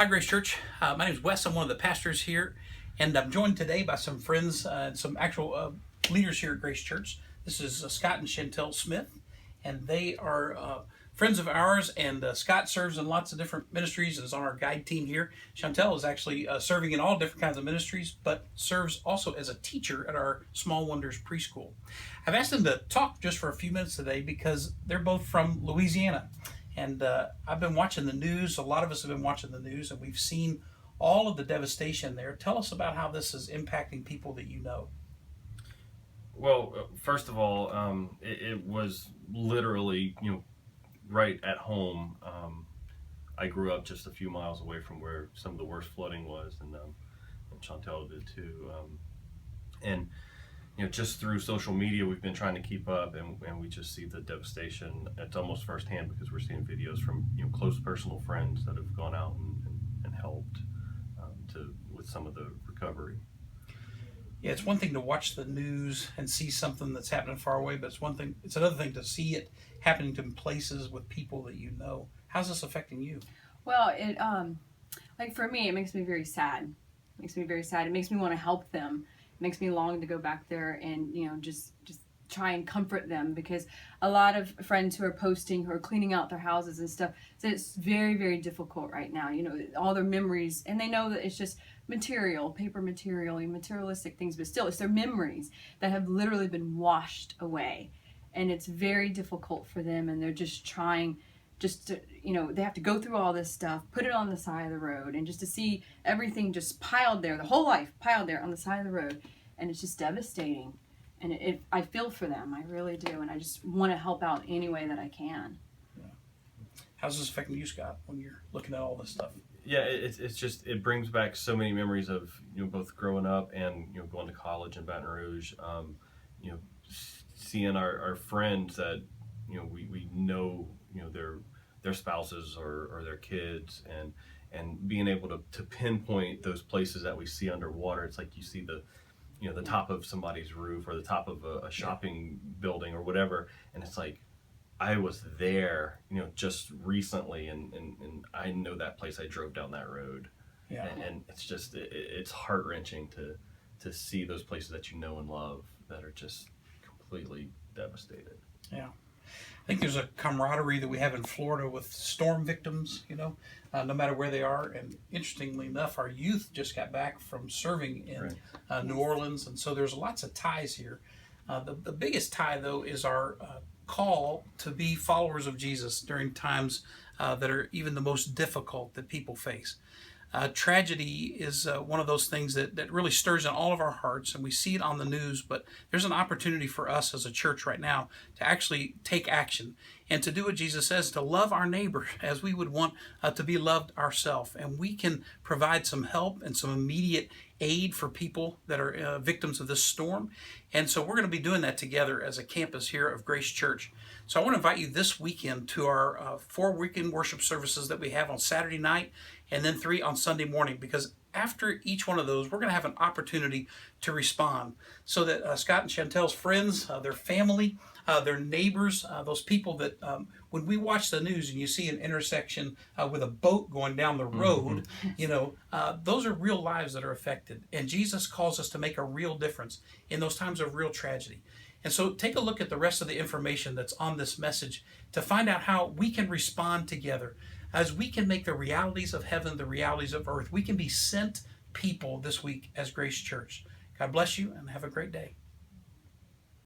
Hi, Grace Church. My name is Wes. I'm one of the pastors here, and I'm joined today by some friends and some actual leaders here at Grace Church. This is Scott and Chantel Smith, and they are friends of ours. And Scott serves in lots of different ministries and is on our guide team here. Chantel is actually serving in all different kinds of ministries, but serves also as a teacher at our Small Wonders preschool. I've asked them to talk just for a few minutes today because they're both from Louisiana. And I've been watching the news. A lot of us have been watching the news, and we've seen all of the devastation there. Tell us about how this is impacting people that you know. Well, first of all, it was literally, right at home. I grew up just a few miles away from where some of the worst flooding was, and Chantel did too. And just through social media, we've been trying to keep up, and we just see the devastation. It's almost firsthand because we're seeing videos from close personal friends that have gone out and helped with some of the recovery. Yeah, it's one thing to watch the news and see something that's happening far away, but it's another thing to see it happening to places with people that you know. How's this affecting you? Well, it like for me, it makes me very sad. It makes me very sad. It makes me want to help them. It makes me long to go back there and just try and comfort them, because a lot of friends who are posting, who are cleaning out their houses and stuff, so it's very, very difficult right now. All their memories, and they know that it's just material, paper material, and materialistic things, but still, it's their memories that have literally been washed away, and it's very difficult for them, and they're just trying. They have to go through all this stuff, put it on the side of the road, and just to see everything just piled there, the whole life piled there on the side of the road, and it's just devastating. And I feel for them, I really do, and I just want to help out any way that I can. Yeah. How's this affecting you, Scott, when you're looking at all this stuff? Yeah, it's just, it brings back so many memories of both growing up and going to college in Baton Rouge. Seeing our friends that we know their spouses or their kids, and being able to pinpoint those places that we see underwater. It's like you see the top of somebody's roof or the top of a shopping building or whatever, and it's like, I was there just recently, and I know that place. I drove down that road. Yeah. And it's just it's heart-wrenching to see those places that you know and love that are just completely devastated. Yeah. I think there's a camaraderie that we have in Florida with storm victims, no matter where they are. And interestingly enough, our youth just got back from serving in New Orleans, and so there's lots of ties here. The biggest tie, though, is our call to be followers of Jesus during times that are even the most difficult that people face. Tragedy is one of those things that really stirs in all of our hearts, and we see it on the news, but there's an opportunity for us as a church right now to actually take action and to do what Jesus says, to love our neighbor as we would want to be loved ourselves. And we can provide some help and some immediate aid for people that are victims of this storm. And so we're going to be doing that together as a campus here of Grace Church. So I want to invite you this weekend to our 4 weekend worship services that we have on Saturday night, and then 3 on Sunday morning, because after each one of those, we're going to have an opportunity to respond so that Scott and Chantel's friends, their family, their neighbors, those people that when we watch the news and you see an intersection with a boat going down the road, those are real lives that are affected. And Jesus calls us to make a real difference in those times of real tragedy. And so take a look at the rest of the information that's on this message to find out how we can respond together, as we can make the realities of heaven the realities of earth. We can be sent people this week as Grace Church. God bless you and have a great day.